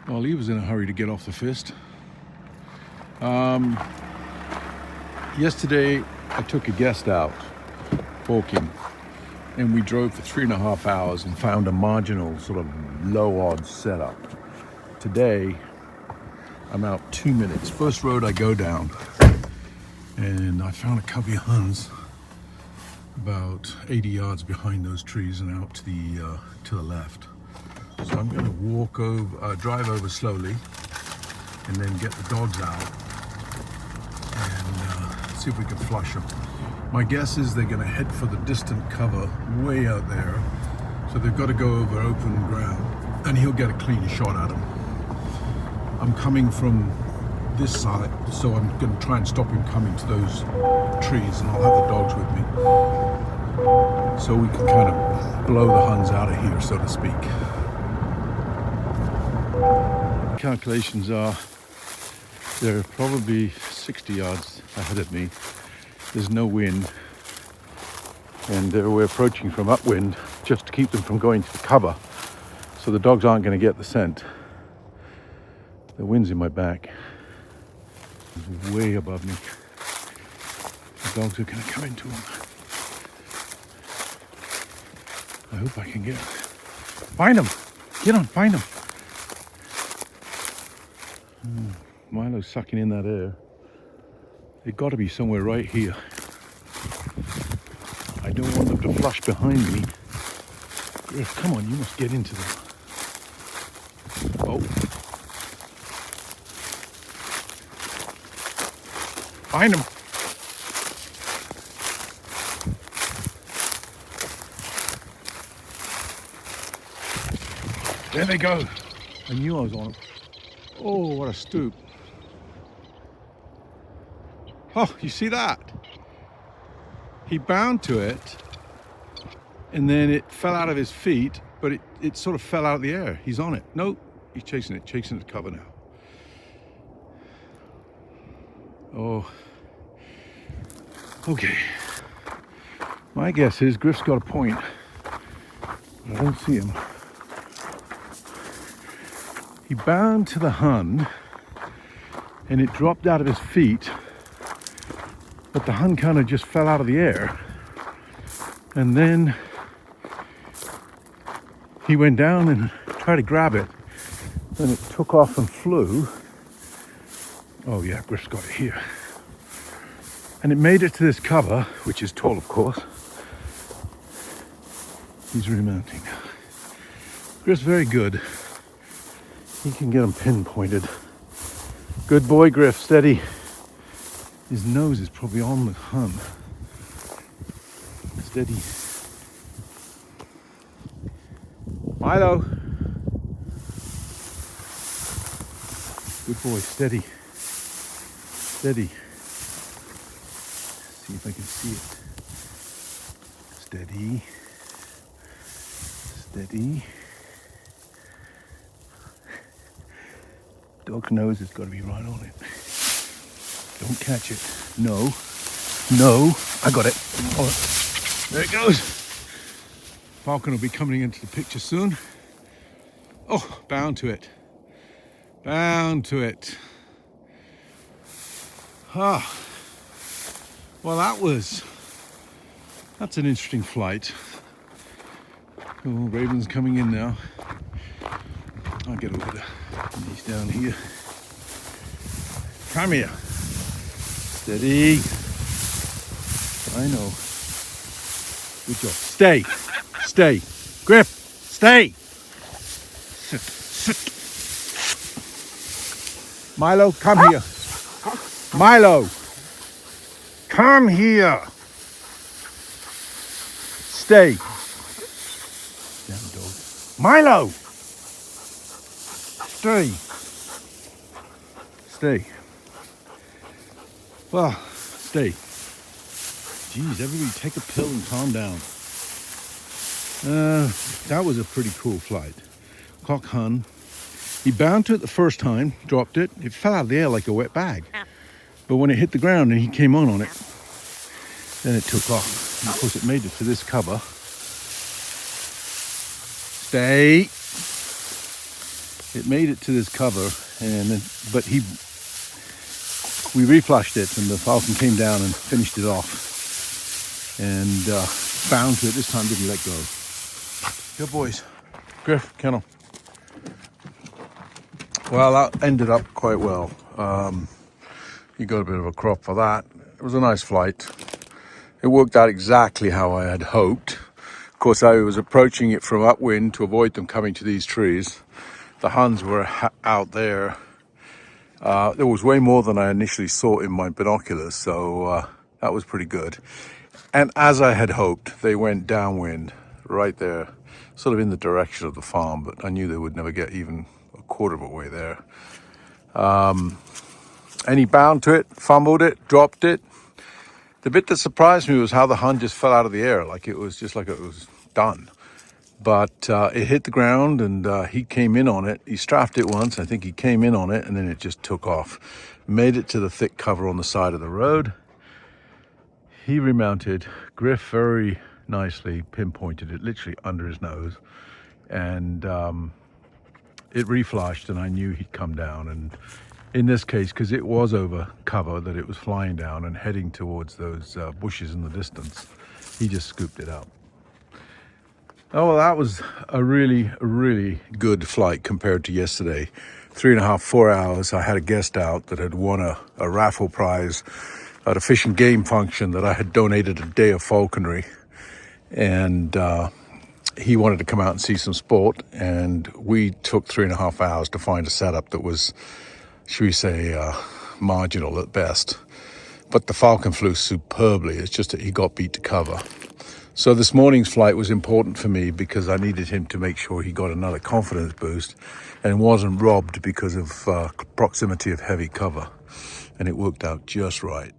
Well, he was in a hurry to get off the fist. Yesterday, I took a guest out, hawking, and we drove for 3.5 hours and found a marginal sort of low odds setup. Today, I'm out 2 minutes. First road I go down, and I found a covey of huns about 80 yards behind those trees and out to the left. So I'm going to drive over slowly, and then get the dogs out and see if we can flush them. My guess is they're going to head for the distant cover way out there, so they've got to go over open ground, and he'll get a clean shot at them. I'm coming from this side, so I'm going to try and stop him coming to those trees, and I'll have the dogs with me, so we can kind of blow the huns out of here, so to speak. Calculations are they're probably 60 yards ahead of me. There's no wind, and we're approaching from upwind just to keep them from going to the cover, so the dogs aren't going to get the scent. The wind's in my back. It's way above me. The dogs are going to come into them. I hope I can get them. Find them! Get on, find them! Milo's sucking in that air. They've got to be somewhere right here. I don't want them to flush behind me. Griff, come on, you must get into them. Oh. Find them. There they go. I knew I was on them. Oh, what a stoop. Oh, you see that? He bound to it, and then it fell out of his feet, but it sort of fell out of the air. He's on it. No, he's chasing it to cover now. Oh. Okay. My guess is Griff's got a point. I don't see him. He bound to the hun, and it dropped out of his feet, but the hun kind of just fell out of the air, and then he went down and tried to grab it, then it took off and flew. Oh yeah, Griff's got it here. And it made it to this cover, which is tall, of course. He's remounting now. Griff's very good. He can get them pinpointed. Good boy, Griff, steady. His nose is probably on the hun. Steady. Milo. Good boy, steady. Steady. See if I can see it. Steady. Steady. Dog's nose has got to be right on it. Don't catch it. No. No. I got it. Oh, there it goes. Falcon will be coming into the picture soon. Oh, bound to it. Bound to it. Ah. Well, that's an interesting flight. Oh, Raven's coming in now. I'll get over there. He's down here. Come here. Steady. I know. Good job. Stay. Stay. Griff. Stay. Sit. Sit. Milo, come here. Milo. Come here. Stay. Damn dog. Milo. Stay. Stay. Well, stay. Geez, everybody take a pill and calm down. That was a pretty cool flight. Cock hun. He bound to it the first time, dropped it. It fell out of the air like a wet bag. But when it hit the ground and he came on it, then it took off. And of course it made it to this cover. Stay. It made it to this cover, but we reflushed it, and the falcon came down and finished it off, and bound to it this time, didn't let go. Good boys. Griff, kennel. Well, that ended up quite well. You got a bit of a crop for that. It was a nice flight. It worked out exactly how I had hoped. Of course, I was approaching it from upwind to avoid them coming to these trees. The Huns were out there. There was way more than I initially saw in my binoculars, so that was pretty good. And as I had hoped, they went downwind right there, sort of in the direction of the farm, but I knew they would never get even a quarter of a way there. And he bound to it, fumbled it, dropped it. The bit that surprised me was how the Hun just fell out of the air, like it was done. But it hit the ground, and he came in on it. He strafed it once. I think he came in on it, and then it just took off. Made it to the thick cover on the side of the road. He remounted. Griff very nicely pinpointed it, literally under his nose. And it reflushed, and I knew he'd come down. And in this case, because it was over cover that it was flying down and heading towards those bushes in the distance, he just scooped it up. Oh, well, that was a really good flight compared to yesterday. 3.5, 4 hours. I had a guest out that had won a raffle prize at a fish and game function that I had donated a day of falconry. And he wanted to come out and see some sport. And we took 3.5 hours to find a setup that was, should we say, marginal at best. But the falcon flew superbly. It's just that he got beat to cover. So this morning's flight was important for me because I needed him to make sure he got another confidence boost and wasn't robbed because of proximity of heavy cover. And it worked out just right.